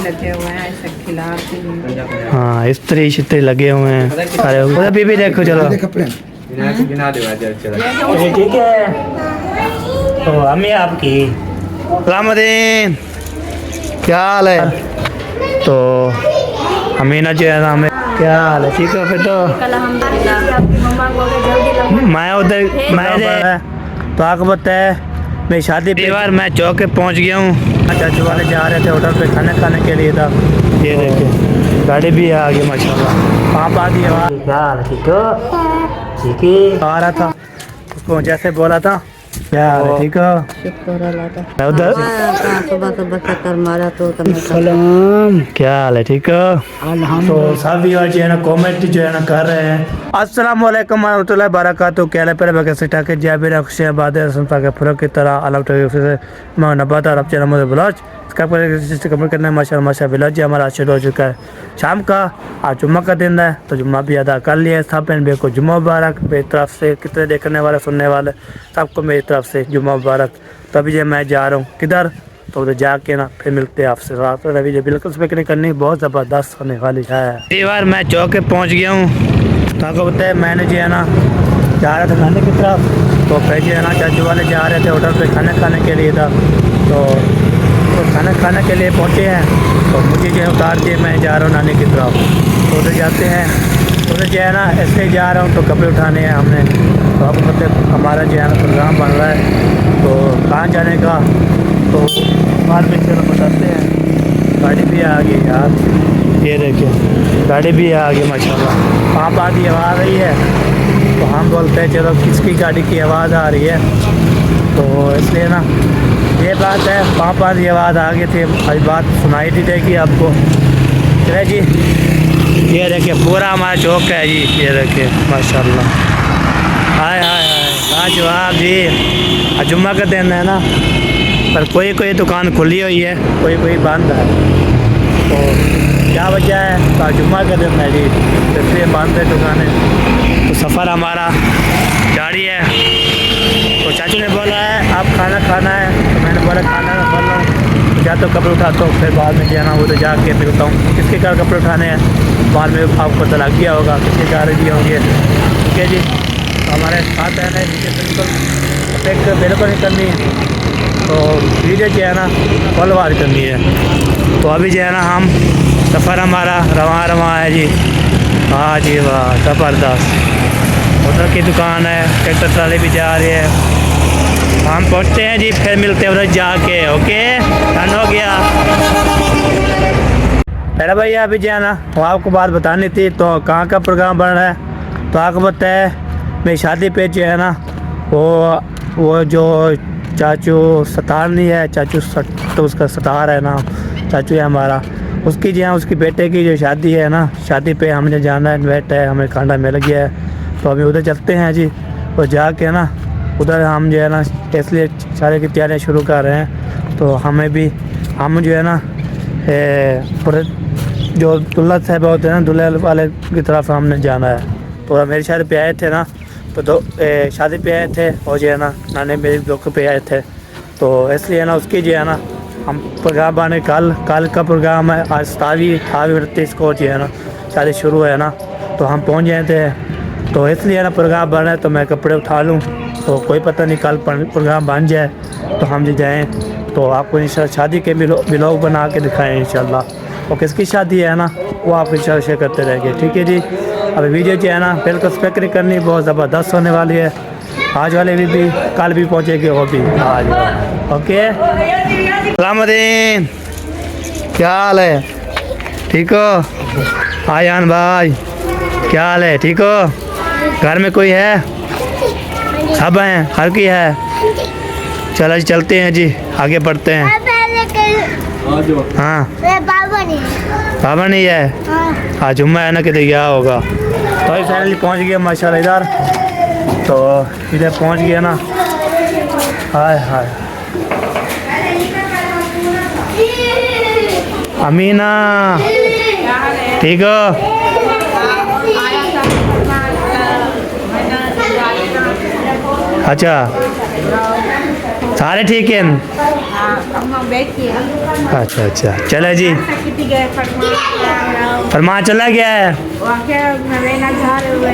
लगे हुए हैं ऐसे खिलाते हैं। हाँ इस्त्री शित्री लगे हुए हैं सारे। उधर भी देखो चलो ठीक है। तो हमें आपकी सलामुद्दीन क्या हाल है? तो अमीना जो है ना हमें क्या हाल है? ठीक है फिर तो मैं उधर मैं तो आपको पता है मेरी शादी पे बार मैं चौक पे पहुंच गया हूँ। चाचू वाले जा रहे थे होटल पे खाना खाने के लिए था। ये देखिए गाड़ी भी आ गई माशाल्लाह। आप आ दिए क्या हाल है? ठीक हो? ठीक है आ रहा था उसको जैसे बोला था क्या हाल है? ठीक हो? मैं उधर सलाम क्या हाल है? ठीक हो? तो सभी और जो है ना कमेंट जो है ना कर रहे हैं अस्सलाम वालेकुम रहमतुल्लाहि बरकातहू क्या पर बके टाके जाबिर खुशियां बातें सुनता के फुरक की तरह अलग से मैं नबात और अब चैनल मुझे ब्लॉग कमेंट करना है माशा माशा ब्लॉग जी हमारा शुरू हो चुका है शाम का। आज जुम्मा का दिन है तो जुम्मा भी अदा कर लिया सब बहन भाई को जुम्मा मुबारक मेरी तरफ से। कितने देखने वाले सुनने वाले सबको मेरी तरफ से जुम्मा मुबारक। तो अभी जो मैं जा रहा हूँ किधर तो उधर जाके ना फिर मिलते हैं आपसे रात में। अभी जो बिल्कुल स्पीकर करनी बहुत ज़बरदस्त होने वाली है। कई बार मैं चौक पे पहुँच गया हूँ तो आपको पता है मैंने जो है ना जा रहा था खाने की तरफ तो फिर जो है ना चाचू वाले जा रहे थे होटल पे खाना खाने के लिए था। तो खाना खाने के लिए पहुँचे हैं तो मुझे जो है उतार दिए मैं जा रहा हूँ नानी की तरफ। तो उधर जाते हैं उधर जो है ना ऐसे ही जा रहा हूँ तो कपड़े उठाने हैं हमने। तो आपको पता है हमारा जो है ना प्रोग्राम बन रहा है तो कहाँ जाने का तो बाद में चलो बताते हैं। गाड़ी भी आ गई यार ये देखिए गाड़ी भी आ गई माशाल्लाह। वहाँ आदि आवाज़ आ रही है तो हम बोलते हैं चलो किसकी गाड़ी की आवाज़ आ रही है तो इसलिए ना ये बात है पापा की आवाज़ आ गई थी आज बात सुनाई दी देगी आपको। चले जी ये देखिए पूरा हमारा चौक है जी ये देखिए माशाल्लाह। हाय हाय हाय लाजवाब जी। जुम्मा का दिन है ना पर कोई कोई दुकान खुली हुई है कोई बंद है। तो क्या वजह है तो जुम्मा का दिन है जी इसलिए बंद है दुकानें। तो सफ़र हमारा जारी है। तो चाचू ने बोला है आप खाना खाना है तो मैंने बोला खाना खा लो या तो कपड़े उठाता हूँ फिर बाद में जाना उधर जाके मिलता हूँ किसके घर कपड़े उठाने हैं बाद में आपको पता लग गया होगा किसके घर दिए होंगे। ठीक है जी तो हमारे साथ रहना है बिल्कुल नहीं करनी है तो वीडियो जो है ना फॉलोवर करनी है। तो अभी जो है ना हम सफ़र हमारा रवा है जी। हाँ जी वाह ज़बरदस्त। उधर की दुकान है ट्रैक्टर ट्राली भी जा रही है। हम पहुँचते हैं जी फिर मिलते हैं उधर जाके। ओके डन हो गया। अरे भैया अभी जो है ना वो आपको बात बतानी थी तो कहाँ का प्रोग्राम बन रहा है तो आपको पता है मेरी शादी पे जो है ना वो जो चाचू सतार नहीं है चाचू तो उसका सतार है ना चाचू है हमारा उसकी जो है उसकी बेटे की जो शादी है ना शादी पे हमने जाना है इन्वाइट है हमें खाना मिल गया है तो अभी उधर चलते हैं जी। और जाके ना उधर हम जो है ना इसलिए सारे की तैयारियाँ शुरू कर रहे हैं तो हमें भी हम जो है ना जो दुल्हा साहब होते हैं ना दूल्हे वाले की तरफ हमने जाना है। तो मेरी शादी पे आए थे ना तो शादी पे आए थे और जो है ना नानी मेरी दुख पे आए थे तो इसलिए ना उसकी जो है ना हम प्रोग्राम बने कल का प्रोग्राम है। आज 28 को जो है ना शादी शुरू है ना तो हम पहुंच गए थे तो इसलिए ना प्रोग्राम बना है तो मैं कपड़े उठा लूँ तो कोई पता नहीं कल प्रोग्राम बन जाए तो हम जो जाएँ तो आपको इंशाल्लाह शादी के व्लॉग बना के दिखाएँ इंशाल्लाह। और किसकी शादी है ना वो आप इंशाल्लाह शेयर करते रहेंगे। ठीक है जी अभी वीडियो जो है ना बिल्कुल स्पेक्र करनी बहुत ज़बरदस्त होने वाली है। आज वाले भी कल भी पहुँचेंगे वो भी आज। ओके सलामुद्दीन क्या हाल है? ठीक हो? आयान भाई क्या हाल है? ठीक हो? घर में कोई है? सब हैं हर की है। चलो जी चलते हैं जी आगे बढ़ते हैं। हाँ बाबा नहीं है आज जुम्मा है ना किधर गया होगा। तो अभी फाइनली पहुँच गया माशाल्लाह इधर तो इधर पहुँच गया ना। हाय हाय अमीना ठीक हो? अच्छा सारे ठीक हैं बैठ किया अच्छा अच्छा चले जी कितनी गए फरमा चला गया है वाक्य नवेना झार हुए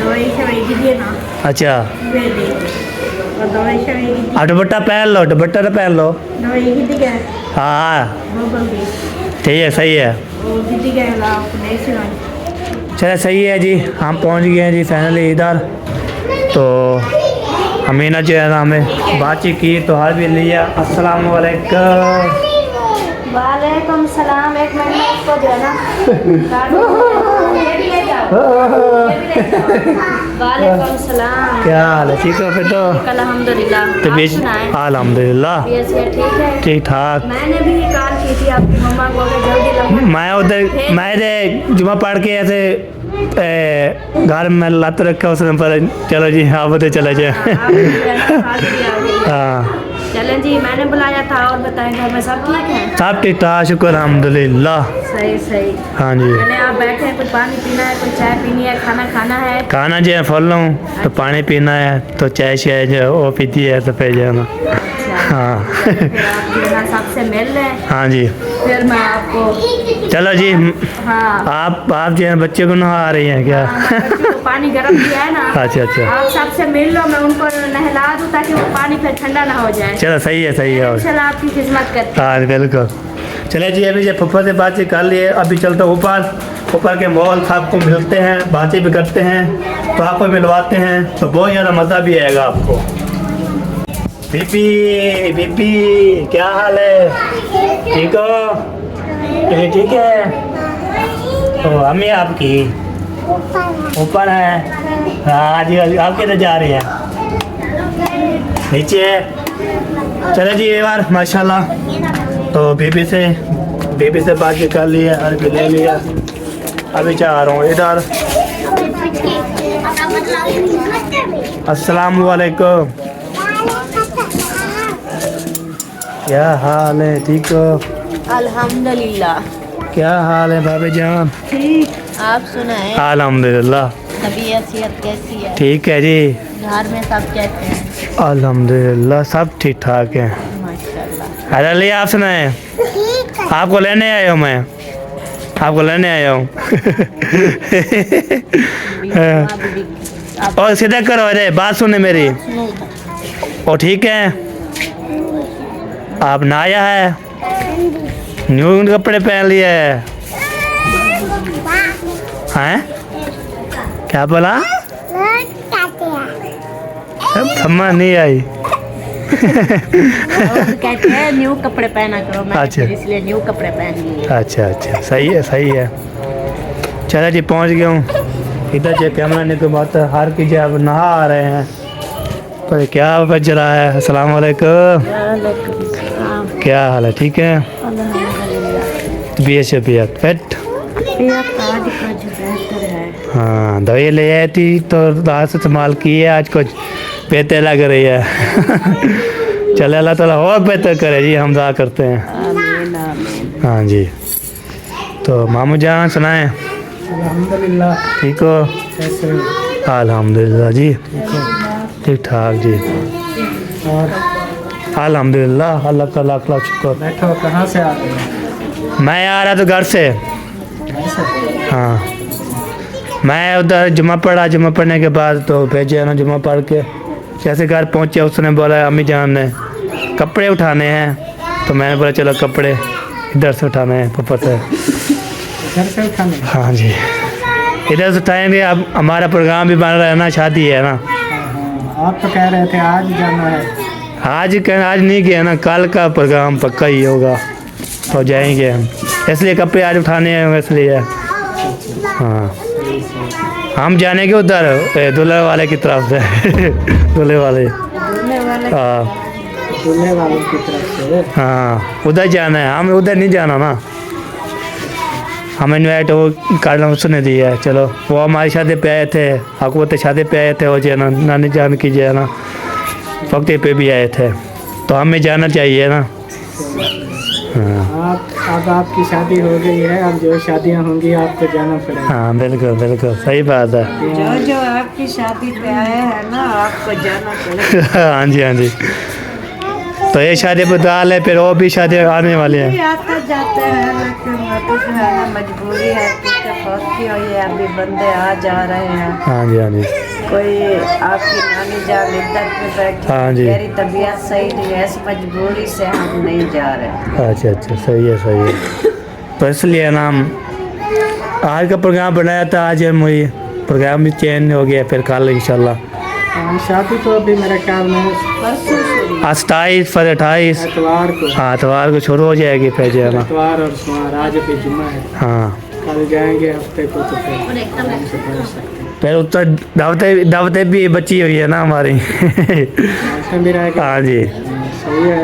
दवाई शवाई कीजिए ना अच्छा वे दे और दवाई शवाई कीजिए आप दुपट्टा पहन लो दुपट्टा तो पहन लो दवाई कितनी गए हाँ बोल दी ठीक है सही है वो कितनी गए ला अपने से चलो सही है जी हम पहुंच गए हैं जी फाइनली इधर तो अमीना जो है ना हमें बातचीत की तो हाल भी लिया अस्सलाम वालेकुम वालेकुम सलाम एक मिनट इसको जो है ना ये भी ले जाओ वालेकुम सलाम क्या हाल है ठीक है फिर तो अल्हम्दुलिल्लाह तो बीच अल्हम्दुलिल्लाह ठीक है ठीक ठाक मैंने भी कॉल की थी आपकी मम्मा को कि जल्दी लंबा मैं उधर मैं इधर जुमा पढ़ के ऐसे घर में लत रखा उसने पर चलो जी हाँ बता चले जाए हाँ चलें जी मैंने बुलाया था और बताएं घर में सब ठीक है सब ठीक ठाक शुक्र अल्हम्दुलिल्लाह सही सही हाँ जी मैंने आप बैठे हैं कुछ पानी पीना है कुछ चाय पीनी है खाना खाना है खाना जो है फल लूँ तो पानी पीना है तो चाय शाय जो वो पीती है तो फिर जाना हाँ फिर आप जो है ना सबसे मिल लें हाँ जी फिर मैं आपको चलो जी हाँ आप जो है बच्चे को नहा रही हैं क्या बच्ची को पानी गर्म किया है ना अच्छा अच्छा आप सबसे मिल लो मैं उनको नहला दूँ ताकि वो पानी फिर ठंडा ना हो जाए चलो सही है और चलो आपकी खिदमत करते हाँ बिल्कुल चले जी अभी जो फुफा से बातचीत कर लिए अभी चलते ऊपर के मॉल आपको मिलते हैं बातें भी करते हैं तो आपको मिलवाते हैं तो बहुत ज़्यादा मज़ा भी आएगा आपको बीबी बीबी क्या हाल है ठीक हो ये ठीक है तो अम्मी आपकी ऊपर है हाँ जी आप किधर जा रही हैं नीचे चले जी ये बार माशाल्लाह तो बीबी से बातचीत कर लिया अभी ले लिया अभी चाह रहा हूँ इधर अस्सलाम वालेकुम क्या हाल है ठीक हो अल्हम्दुलिल्लाह क्या हाल है भाभी जान ठीक आप सुनाएं अल्हम्दुलिल्लाह तबीयत सेहत कैसी है ठीक है जी घर में सब कैसे हैं अल्हम्दुलिल्लाह सब ठीक ठाक है माशाल्लाह अरे लिया आप सुनाए आपको लेने आया हूँ मैं आपको लेने आया हूँ और सीधा करो अरे बात सुने मेरी और ठीक है आप नहाया है न्यू कपड़े पहन लिए हैं क्या बोला समझ नहीं आई कहते हैं न्यू कपड़े पहना करो मैं अच्छा। इसलिए न्यू कपड़े पहन लिए अच्छा अच्छा सही है चलो जी पहुंच गया हूँ इधर जो कैमरा ने तो बात हार कीजिए अब नहा आ रहे हैं पर क्या बज रहा है अस्सलाम वालेकुम क्या हाल है ठीक है तबीयत पेट हाँ दवाई ले आई थी तो रात से इस्तेमाल की है आज कुछ बेहतर लग रही है चले अल्लाह ताला और बेहतर करे जी हम दुआ करते हैं हाँ जी तो मामू जान सुनाए अल्हम्दुलिल्लाह ठीक हो कैसे हो? अल्हम्दुलिल्लाह जी ठीक ठाक जी और अल्हम्दुलिल्लाह अल्लाह का लाख लाख शुक्र बैठो कहाँ से आ रहे हो मैं आ रहा तो घर से घर से? हाँ मैं उधर जुमा पढ़ने के बाद तो भेजे ना जुमा पढ़ के जैसे घर पहुँचे उसने बोला अम्मी जान ने कपड़े उठाने हैं तो मैंने बोला चलो कपड़े इधर से उठाने हैं पापा से घर से उठाने? हाँ जी इधर से उठाएंगे अब हमारा प्रोग्राम भी बन रहा है ना शादी है ना हाँ, आप तो कह रहे थे आज जाना है आज नहीं गया ना कल का प्रोग्राम पक्का ही होगा तो जाएंगे हम इसलिए कपड़े आज उठाने हैं इसलिए हाँ हम जाने के उधर दूल्हे वाले की तरफ से दूल्हे वाले हाँ दूल्हे वालों की तरफ से हाँ उधर जाना है हम उधर नहीं जाना ना हमें इन्वाइट वो करना उसने दिया है चलो वो हमारी शादी पे आए थे आपको तो शादी पे आए थे वो जो है ना नानी जान की जो है ना वक्त पे भी आए थे तो हमें जाना चाहिए ना हाँ अब आपकी शादी हो गई है अब जो शादियाँ होंगी आपको जाना पड़ेगा हाँ बिल्कुल सही बात है जो आपकी शादी पे आए हैं ना आपको जाना पड़ेगा हाँ जी तो ये शादी बदाल है, फिर वो भी शादी आने वाली है। आते जाते हैं लेकिन जो है ना मजबूरी है, क्योंकि फौत की हुई है, अभी बंदे आ जा रहे हैं। हाँ जी, हाँ जी, कोई आपकी नानी जान इधर पे बैठी, हाँ जी। मेरी तबीयत सही नहीं है, इस मजबूरी से हम नहीं जा रहे। अच्छा अच्छा, सही है सही है। तो इसलिए ना हम आज का प्रोग्राम बनाया था, आज हम वही प्रोग्राम भी चेंज हो गया, फिर कल इंशाल्लाह। शादी तो अभी मेरे ख्याल में परसों शुरू। आज 27 फिर 28 एतवार को, हाँ इतवार को शुरू हो जाएगी फिर जो है ना। एतवार और सोमवार, आज अभी जुम्मा है। हाँ कल जाएंगे हफ्ते को तो फिर आराम से पहुंच सकते हैं। फिर उत्तर दावतें भी बची हुई है ना हमारी। मौसम भी रहेगा। हाँ जी, सही है,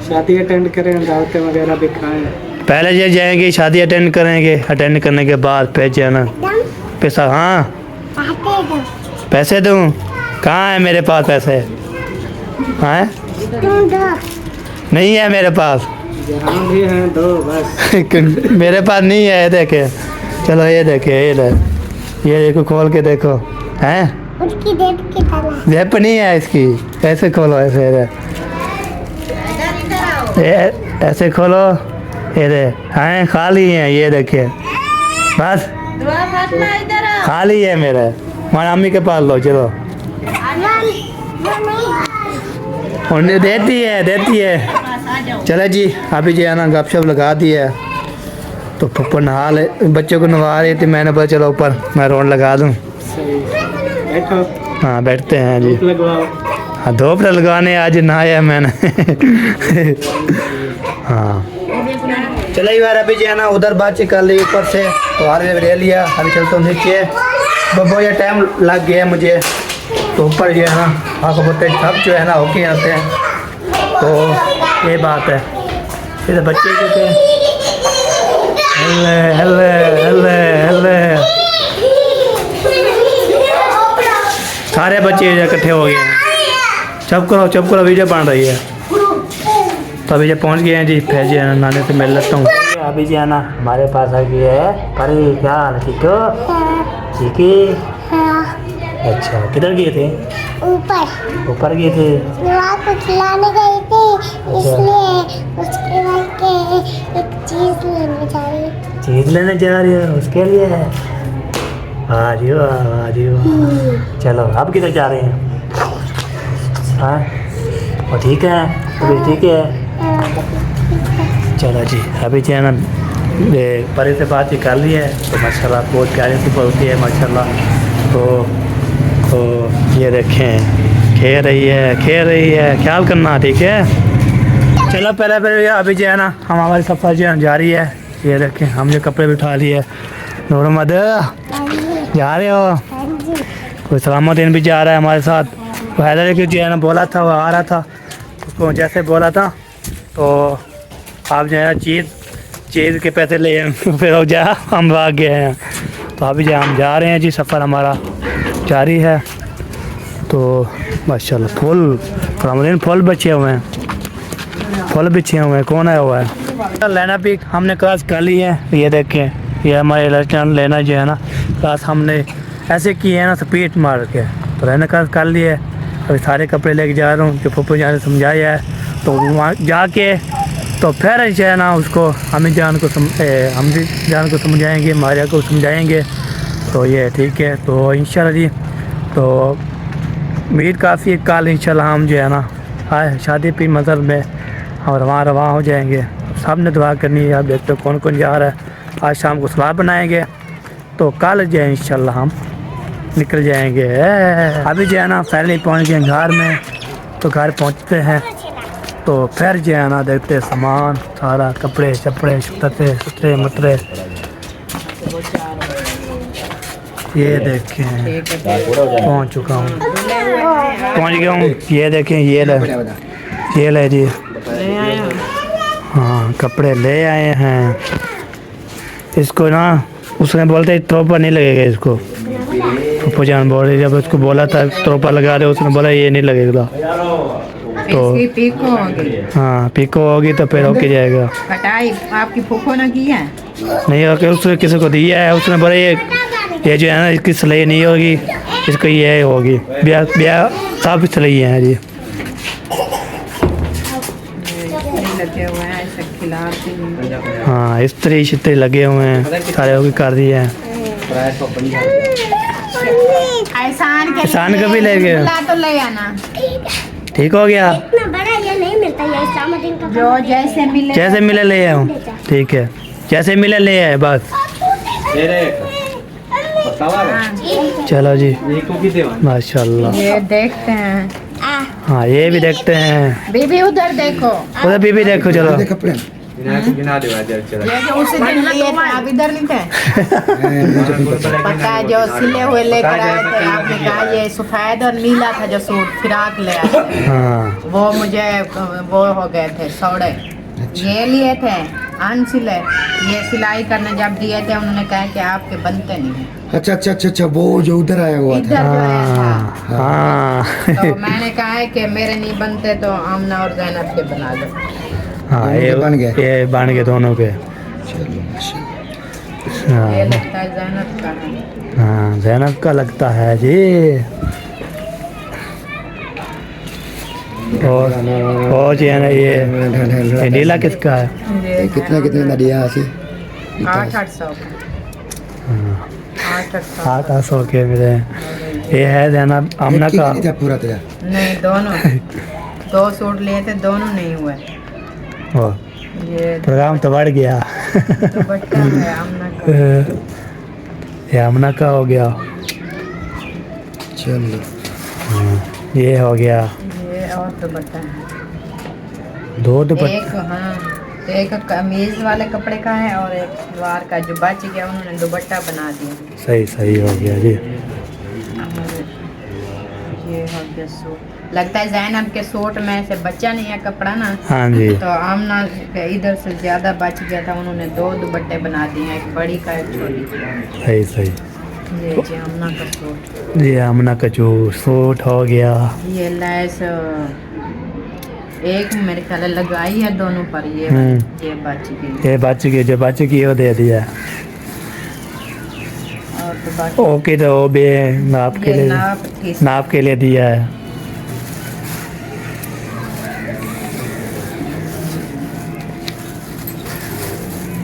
शादी अटेंड करें, दावतें वगैरह भी खाएं। पहले ये जाएंगे शादी अटेंड करेंगे, अटेंड करने के बाद फिर जो है ना पैसा। हाँ पैसे दूँ? कहाँ है मेरे पास पैसे? हाँ नहीं है मेरे पास। जहाँ भी हैं दो बस। मेरे पास नहीं है, ये देखे। चलो ये देखे, ये देखो खोल के देखो। हैं जेब नहीं है इसकी, ऐसे खोलो, ऐसे ऐसे खोलो, ये दे। हैं खाली है, ये देखिए बस खाली है मेरा। हमारी अम्मी के पास लो, चलो। उन्हें देती है। चले जी, अभी जो है ना गपशप लगा दी है, तो पप्पा नहा ले, बच्चों को नहा रही थी, मैंने बोला चलो ऊपर मैं रोड लगा दूँ। सही, बैठो। हाँ बैठते हैं जी। धूप लगवाओ। हाँ धूप लगवाने आज नहाया मैंने। हाँ चलो यार, अभी जो है ना उधर बातचीत कर ली ऊपर से, तो आगे ले लिया। अभी चलता हूँ नीचे, बहुत ये टाइम लग गया मुझे, तो ऊपर जो है ना आपको बोलते सब जो है ना होके आते हैं, तो ये बात है। फिर बच्चे जो थे हल्ले हल्ले हल्ले हल्ले, सारे बच्चे इकट्ठे हो गए हैं। चुप करो, वीडियो बन रही है। तो अभी जब पहुंच गए हैं जी, फिर जो है ना नानी से मिल लेता हूँ। अभी जो है ना हमारे पास आ गई है परी। क्या हाल है? ठीक हो? ठीक है। अच्छा किधर गए थे? ऊपर गए थे। को खिलाने गई थी, इसलिए उसके बाद के एक चीज लेने जा रही हूँ। चीज़ लेने जा रही हो? उसके लिए है? आ रही हो। चलो अब किधर जा रहे हैं? हाँ और ठीक है, अभी ठीक है। चलो जी, अभी जो है ना परे से बात ही कर ली है, तो माशाल्लाह बहुत प्यारी सी बोलती है माशाल्लाह। तो ये देखें खेल रही है, ख्याल करना ठीक है। चलो पहले अभी जो है ना हम हमारी सफ़र जो है जा रही है। ये देखें हमने कपड़े भी उठा लिए। नूर मद जा रहे हो? कोई सलामुद्दीन भी जा रहा है हमारे साथ। तो हैदर की जो है ना बोला था, वो आ रहा था, उसको जैसे बोला था तो आप जो है चीज़ के पैसे ले फिर हो जा हम भाग गए हैं। तो अभी जो हम जा रहे हैं जी, सफ़र हमारा जारी है। तो माशाल्लाह फुल बचे हुए हैं, कौन आया हुआ है? लेना भी हमने क्लास कर ली है। ये देखें, ये हमारे रेस्टोरेंट लेना जो है ना क्लास हमने ऐसे की है ना स्पीड मार के, तो रहना क्लास कर ली है। अभी सारे कपड़े लेके जा रहा हूँ, जो पप्पू जान समझाया है, तो वहाँ जाके तो फिर जो है ना उसको हम जान को समझाएंगे, मारिया को समझाएंगे। तो ये ठीक है। तो इंशाल्लाह जी, तो उम्मीद काफ़ी है कल इंशाल्लाह हम जो है ना आए शादी पे मज़र में और वहाँ रवाना हो जाएंगे। सब ने दुआ करनी है। आप देखते हो कौन कौन जा रहा है। आज शाम को सलाह बनाएंगे, तो कल जो है इंशाल्लाह हम निकल जाएंगे। अभी जो है ना पहले पहुँच गए घर में, तो घर पहुँचते हैं तो फिर जो है ना देखते सामान सारा, कपड़े चपड़े सुतरे मटरे, ये देखें पहुँच चुका हूँ, पहुँच गया हूँ। ये देखें, ये ले जी। हाँ कपड़े ले आए हैं। इसको ना उसने बोलते तोहफा नहीं लगेगा इसको। पप्पू जान बोल रही, जब उसको बोला था तोहफा लगा दे, उसने बोला ये नहीं लगेगा। तो पीको होगी। हाँ पीको होगी तो फिर होके जाएगा। कटाई आपकी फूफो ने की है? नहीं होके उसने किसी को दिया है, उसने बोला ये जो है ना इसकी सिलाई नहीं होगी, इसको ये होगी। ब्याह सब सिलाई है जी। रखे हुए हैं, ऐसे खिलाती हूँ। हाँ इस्त्री शित्री लगे हुए हैं, सारे हो कर दिए हैं। एहसान का भी ले गए, तो ले आना। ठीक हो गया। इतना बड़ा ये नहीं मिलता ये इस्लामुद्दीन का जो जैसे मिले जैसे मिले ले आऊँ, ठीक है जैसे मिले ले आए बस। चलो जी माशाल्लाह। ये देखते हैं। हाँ ये भी देखते हैं, बीबी उधर देखो, उधर बीबी देखो। चलो ये जो उसी दिन लिए थे आप इधर नहीं थे। पता है जो सिले हुए लेकर आए थे, आपने कहा ये सफेद और नीला था जो सूट फिराक ले आए थे। हाँ वो मुझे वो हो गए थे सौड़े। ये लिए थे अनसिले, ये सिलाई करने जब दिए थे उन्होंने कहा कि आपके बनते नहीं हैं। अच्छा अच्छा अच्छा अच्छा, वो जो उधर आया हुआ इधर था। जो आया था। हाँ तो मैंने कहा है कि मेरे नहीं बनते तो आमना और जैनब के बना दो। हाँ दोनों के बन गए। ये बन गए दोनों के। चलो माशाल्लाह। हाँ ये लगता है जैनब का है। हाँ जैनब का लगता है जी। और जी है ना ये नीला किसका है? ये कितना कितना ना दिया आसी? 800 800 के मिले। ये है जैनब आमना का। था पूरा तेरा? नहीं दोनों 2 सूट लिए थे, दोनों नहीं हुए। ओ, ये प्रोग्राम तो बढ़ गया। दुपट्टा है आमना का। ये आमना का हो गया, चलो ये हो गया। ये और दुपट्टा है। 2 दुपट्टे। एक हाँ एक कमीज वाले कपड़े का है और एक सलवार का जो बच गया उन्होंने दुपट्टा बना दिया। सही सही हो गया जी। और ये हो गया सूट। लगता है जैनब के सूट में से बचा नहीं है कपड़ा ना, हाँ जी तो आमना के इधर से ज्यादा बच गया था, उन्होंने 2 दुपट्टे बना दिए हैं, एक बड़ी का एक छोटी का। सही सही। ये जी आमना का सूट। ये आमना का जो सूट हो गया। ये लैस एक मेरे ख्याल है लगाई है दोनों पर। ये ये बच गई ये बच गई, जो बच गई वो दे दिया। और तो बाकी ओके तो वो भी नाप के ये लिए नाप के लिए दिया है।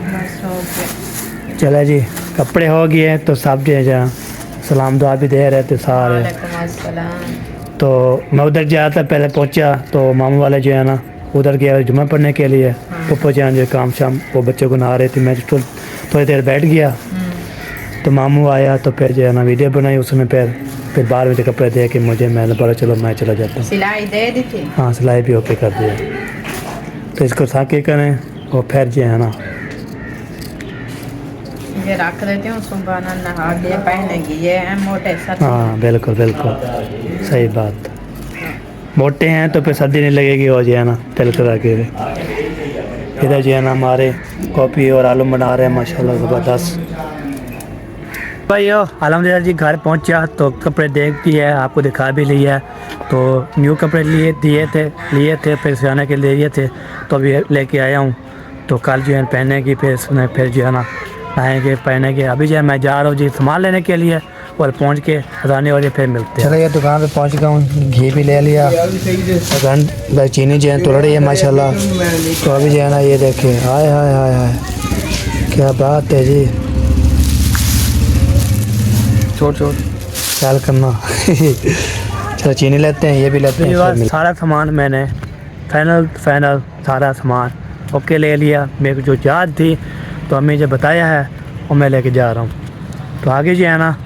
बस हो गया। चला जी कपड़े हो गए तो सब जो है जहाँ सलाम दुआ भी दे रहे थे सारे। वालेकुम अस्सलाम। तो मैं उधर गया था, पहले पहुंचा तो मामू वाले जो है ना उधर गया जुम्मा पढ़ने के लिए। पप्पा जान जो काम शाम वो बच्चों को नहा रहे थे, मैं थोड़ी देर बैठ गया। तो मामू आया तो फिर जो है ना वीडियो बनाई उसने। फिर 12 बजे कपड़े दे के मुझे, मैंने बोला चलो मैं चला जाता हूँ। सिलाई दे दी थी। हाँ सिलाई भी ओके कर दिया। तो इसको साके करें और फिर जो है ना ये रख देती हूँ, सुबह नहा के पहनेगी। ये है मोटे सच। हाँ बिल्कुल बिल्कुल सही बात। मोटे हैं तो फिर सर्दी नहीं लगेगी और जो है ना तिल करा के। इधर जो है ना हमारे कॉफ़ी और आलू बना रहे हैं माशाल्लाह ज़बरदस्त। भाइयों अलहमदिल्ला जी घर पहुंचा तो कपड़े देख दिए, आपको दिखा भी लिया। तो न्यू कपड़े लिए थे फिर सियाने के लिए थे, तो अभी लेके आया हूँ। तो कल जो है पहने की, फिर जो है ना आएँगे पहने के। अभी जो है मैं जा रहा हूँ जी सामान लेने के लिए और पहुँच के हज़ाने और फिर मिलते हैं। चलो ये दुकान पे पहुँच गया हूँ, घी भी ले लिया, चीनी जो है तोड़ रही है माशाल्लाह। तो अभी जो है ना ये देखें, हाय हाय हाय हाय क्या बात है जी। छोड़ ख्याल करना। चलो चीनी लेते हैं, ये भी लेते हैं। सारा सामान मैंने फाइनल सारा सामान ओके ले लिया। मेरे को जो याद थी तो हमें जो बताया है वो मैं लेके जा रहा हूँ। तो आगे जो है ना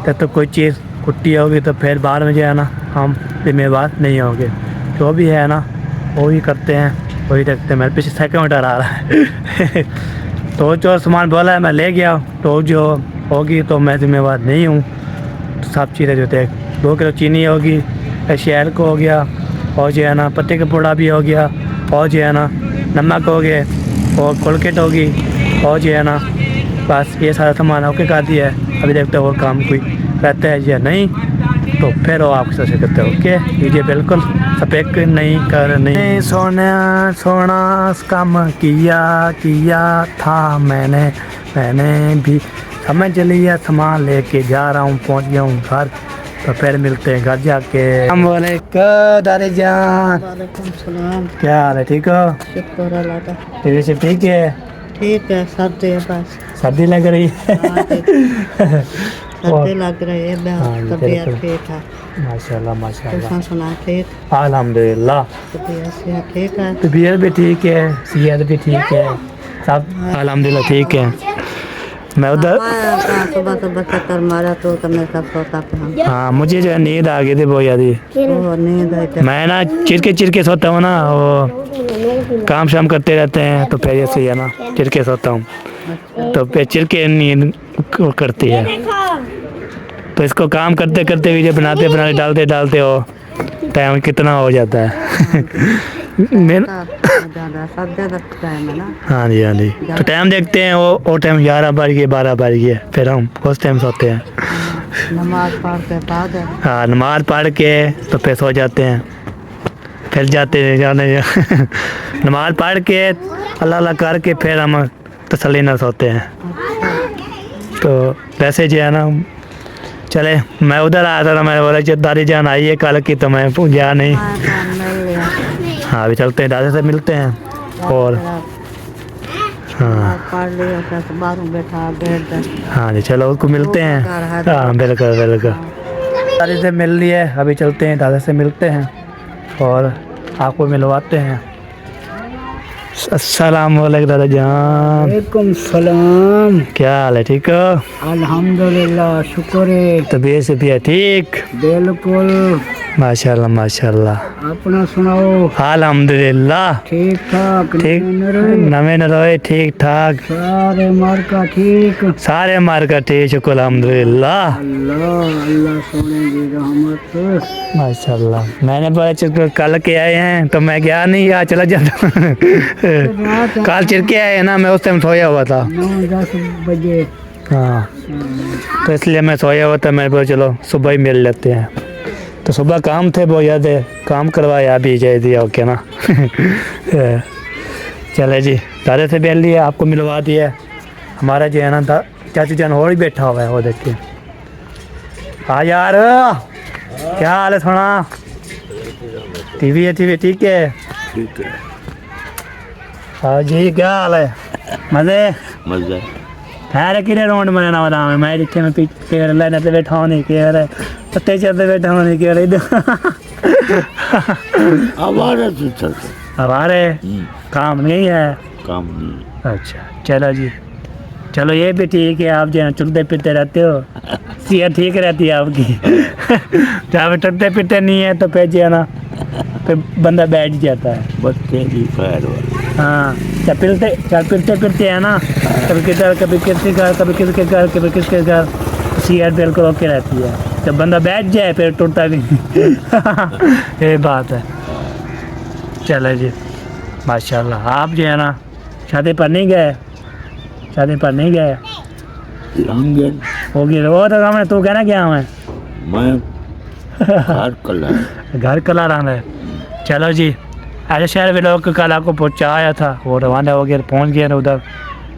तब तो कोई चीज़ कुट्टी होगी तो फिर बाद में जो है ना हम जिम्मेवार नहीं होंगे। जो भी है ना वही करते हैं, वही देखते हैं। मेरे पीछे सेकंड आ रहा है। तो जो सामान बोला है मैं ले गया, तो जो होगी तो मैं जिम्मेवार नहीं हूँ। तो सब चीज़ें जो थे 2 किलो चीनी होगी, शहर को हो गया, और जो है ना पत्ते का पूड़ा भी हो गया, और जो है ना नमक हो गया, और कोलगेट होगी, और जो है ना बस ये सारा सामान ओके कर दिया है। अभी देखते हो काम कोई रहता है या नहीं, तो फिर वो आपके साथ करते हो। ओके लीजिए बिल्कुल सपेक नहीं करनी। सोना काम किया था मैंने भी समझ लिया। सामान लेके जा रहा हूँ, पहुँच गया हूँ घर। तो फिर मिलते हैं घर जाके। अस्सलामुअलैकुम दादी जान, वालेकुम सलाम। क्या हाल है, ठीक हो? शुक्र अल्लाह का। टीवी से ठीक है? ठीक है, सर्दी है बस। सर्दी लग रही है? सर्दी लग रही है, हाँ, तबीयत बिल्कुल। ठीक है। माशाल्लाह माशाल्लाह, तुम सुना ठीक? अल्हम्दुलिल्लाह। तबीयत से ठीक है। तबीयत भी ठीक है, सेहत भी ठीक है, सब अल्हम्दुलिल्लाह ठीक है। मैं उधर सुबह सुबह चक्कर मारा तो मैं सब सोता था। हाँ, मुझे जो है नींद आ गई थी बहुत ज़्यादा। वो नींद आई थी। मैं ना चिरके सोता हूँ ना, वो काम शाम करते रहते हैं तो फिर ऐसे ही है ना चिरके सोता हूँ, तो फिर चिरके नींद करती है। तो इसको काम करते करते वीडियो बनाते बनाते डालते हो टाइम कितना हो जाता है। मेरा ज़्यादा सब ज़्यादा टाइम है ना। हाँ जी हाँ जी, तो टाइम देखते हैं, वो टाइम 11 बज गए 12 बज गए, फिर हम उस टाइम सोते हैं। नमाज पढ़ के बाद हाँ, नमाज पढ़ के तो फिर सो जाते हैं, फिर जाते हैं जाने नमाज पढ़ के अल्लाह अल्लाह करके फिर हम तसल्ली न सोते हैं। तो वैसे जो है ना, चले मैं उधर आया था, मैं बोला जब दादी जान आई है कल की, तो मैं गया नहीं। हाँ, अभी चलते हैं, दादी से मिलते हैं और हाँ पढ़ लिया फिर बाहर बैठा बैठ। हाँ जी, चलो उसको मिलते हैं। हाँ बिल्कुल बिल्कुल, दादी से मिल लिए, अभी चलते हैं, दादी से मिलते हैं और आपको मिलवाते हैं। अस्सलामुअलैकुम दादा जान, वालेकुम सलाम। क्या हाल है, ठीक हो? अल्हम्दुलिल्लाह, शुक्र है। तबीयत से भी है ठीक? बिल्कुल। माशाल्लाह माशाल्लाह, अपना सुनाओ। अल्हम्दुलिल्लाह ठीक ठाक। ठीक, नवे नरोए ठीक ठाक, सारे मार्का ठीक। सारे मार्का ठीक, शुक्र अल्हम्दुलिल्लाह। अल्लाह अल्लाह सोने की रहमत। माशाल्लाह, मैंने बोला कल के आए हैं तो मैं गया नहीं, यहाँ चला जाता। कल चिरके आए हैं ना, मैं उस टाइम सोया हुआ था। 9-10 बजे। हाँ, तो इसलिए मैं सोया हुआ था, मैं बोला चलो सुबह ही मिल लेते हैं। तो सुबह काम थे बहुत ज़्यादा, काम करवाया, अभी जाए दिया ओके ना। चले जी, दादा से मिल लिया, आपको मिलवा दिया। हमारा जो है ना चाचू जान और ही बैठा हुआ है, वो देखिए। हाँ यार, क्या हाल है? थोड़ा टीवी है, टीवी ठीक है? ठीक है। हाँ जी, क्या हाल है? मज़े मजा है कि रोड में ना बता मैं जिथे मैं पीछे लेने पे बैठा हूँ नहीं कह रहे, पत्ते चलते बैठा हूँ नहीं कह रहे इधर। आवारा से चलते हमारे काम नहीं है। काम नहीं। अच्छा चलो जी, चलो ये भी ठीक है, आप जो है चलते फिरते रहते हो, सेहत ठीक रहती है आपकी। जहाँ पे चलते फिरते नहीं है तो फिर जो है ना फिर बंदा बैठ जाता है। बच्चे भी पैर हाँ, चलते फिरते है ना, कभी किधर कभी किसके घर कभी किसके घर कभी किसके घर, सेहत बिल्कुल ओके रहती है। जब बंदा बैठ जाए फिर टूटता भी नहीं। ये बात है। चलो जी, माशाल्लाह। आप जो है ना शादी पर नहीं गए? शादी पर नहीं गए? लंगन होगी वो तो हमने तू कहना क्या मैं घर कला रहा है। चलो जी, ऐसे शहर में लोग कल आपको पहुँचाया था, वो रवाना हो गया, पहुँच गया ना उधर,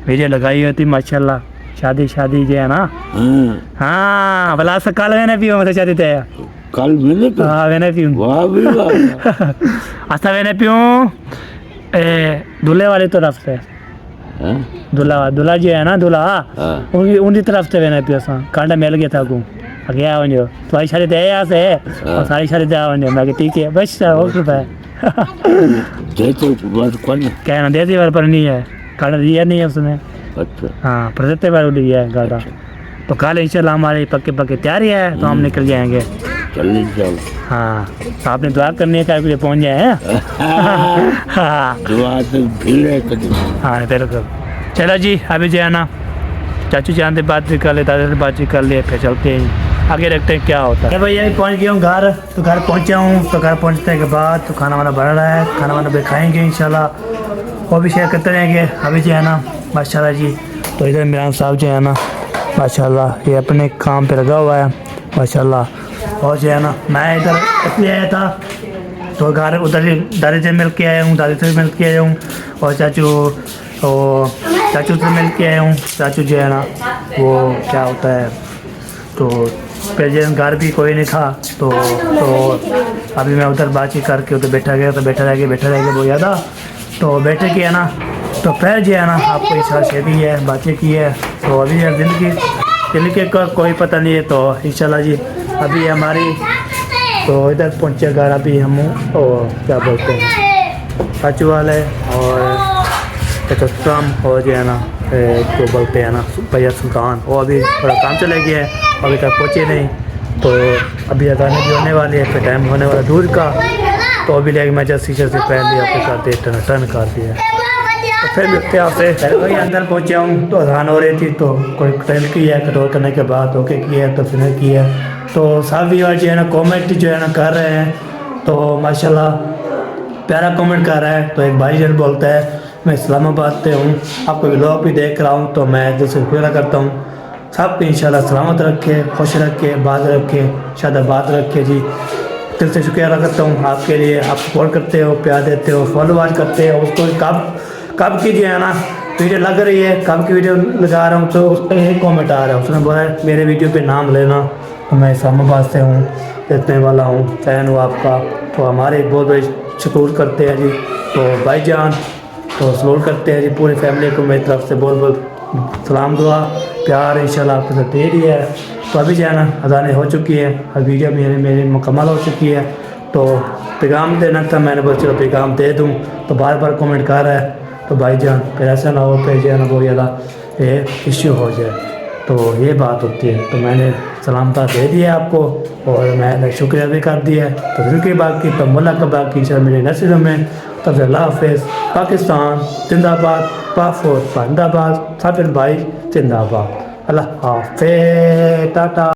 वीडियो लगाई हुई थी माशाल्लाह। शादी जो है ना, हाँ भला से कल मैंने पी मतलब शादी थे कल मैंने हाँ मैंने पी अच्छा मैंने पीऊँ दूल्हे वाली तरफ से, दूल्हा जो है ना दूल्हा उनकी तरफ से मैंने पियो कांडा मिल गया था को गया वञो तुम्हारी शादी थे यहाँ से और सारी शादी थे वञो मैं ठीक है बस और रुपये कहना देती बार पर नहीं है कांडा दिया नहीं है उसने। अच्छा हाँ प्रदेते बार दिया है कांडा। तो कल इंशाल्लाह हमारी पक्के तैयारी है तो हम निकल जाएंगे। हाँ तो आपने दुआ करनी है क्या पहुँच जाए हैं। हाँ हाँ बिल्कुल। चलो जी, अभी जो है ना चाचू जान से बात भी कर ले, दादा से बात भी कर ले, फिर चलते हैं आगे देखते हैं क्या होता है। भैया अभी पहुँच गया हूँ घर, तो घर पहुँचा हूँ। तो घर पहुँचने के बाद तो खाना वाना बन रहा है, खाना वाना भी खाएँगे इंशाल्लाह, वो भी शेयर करते रहेंगे। अभी जो है ना माशाल्लाह जी, तो इधर इमरान साहब जो है ना माशाल्लाह ये अपने काम पे लगा हुआ है माशाल्लाह। और जो है ना मैं इधर इसलिए आया था तो घर उधर ही दादी से मिल के आया हूँ, दादी से मिल के आया हूँ और चाचू से मिल के आया हूँ। चाचू जो है ना वो क्या होता है तो प्रेसिडेंट घर भी कोई नहीं था तो अभी मैं उधर बातचीत करके उधर बैठा रह गया बहुत ज़्यादा। तो बैठे की है ना, तो फिर जो है ना आपको इस शादी है बातें की है। तो अभी यार ज़िंदगी का कोई पता नहीं है। तो इंशाल्लाह जी अभी हमारी तो इधर पहुँचे घर अभी हम और क्या बोलते हैं पाचू वाले और एक ट्रम और जो है ना तो बोलते हैं ना भैया सुल्तान, वो अभी थोड़ा काम चले गया है, अभी तक पहुँचे नहीं। तो अभी अदाने भी होने वाली है, फिर टाइम होने वाला दूर का। तो अभी लेके मैं जस्ट शीशे से पहले आपके करते टर्न कर दिया। तो फिर मिलते हैं आपसे। वही अंदर पहुँचा हूँ तो अजान हो रही थी, तो कोई ट्रेल की है कटोर करने के बाद ओके की है तो फिर की है। तो सभी और जो है ना कॉमेंट जो है ना कर रहे हैं, तो माशाल्लाह प्यारा कमेंट कर रहा है। तो एक भाई जन बोलता है मैं इस्लामाबाद से हूँ, आपको व्लॉग भी देख रहा हूँ, तो मैं दिल से शुक्रिया करता हूँ। सबको इंशाल्लाह सलामत रखे, खुश रखे, बात रखे, शादाबाद रखे जी। दिल से शुक्रिया करता हूँ आपके लिए, आप सपोर्ट करते हो, प्यार देते हो, फॉलोअर्स करते हो। उसको कब की जो है ना वीडियो लग रही है, कब की वीडियो लगा रहा हूँ, तो उस पर यही कॉमेंट आ रहा है। उसने बोला मेरे वीडियो पे नाम लेना, तो मैं इस्लामाबाद से हूँ, देखने वाला हूँ, फैन हूँ आपका। तो हमारे बहुत बड़े शुक्र करते हैं जी। तो भाईजान तो सपोर्ट करते हैं जी, पूरी फैमिली को मेरी तरफ से बहुत बहुत सलाम दुआ प्यार इंशाल्लाह आपके साथ दे रही है। तो अभी जो है ना अजानें हो चुकी है, अब वीडियो मेरी मुकम्मल हो चुकी है। तो पैगाम देना था, मैंने बोला चलो पैगाम दे दूँ, तो बार बार कमेंट कर रहा है। तो भाईजान फिर ऐसा ना हो फिर जो है ना बहुत ज़्यादा ये इश्यू हो जाए, तो ये बात होती है। तो मैंने सलामता दे दिया आपको और मैंने शुक्रिया भी कर दिया है। तो दिल की बात की तो मुल्क बाकी इंशाल्लाह मेरे नसीब में। तब अल्लाह हाफिज़। पाकिस्तान जिंदाबाद, पाफोर जिंदाबाद, साबिर भाई जिंदाबाद। अल्लाह हाफिज़, टाटा।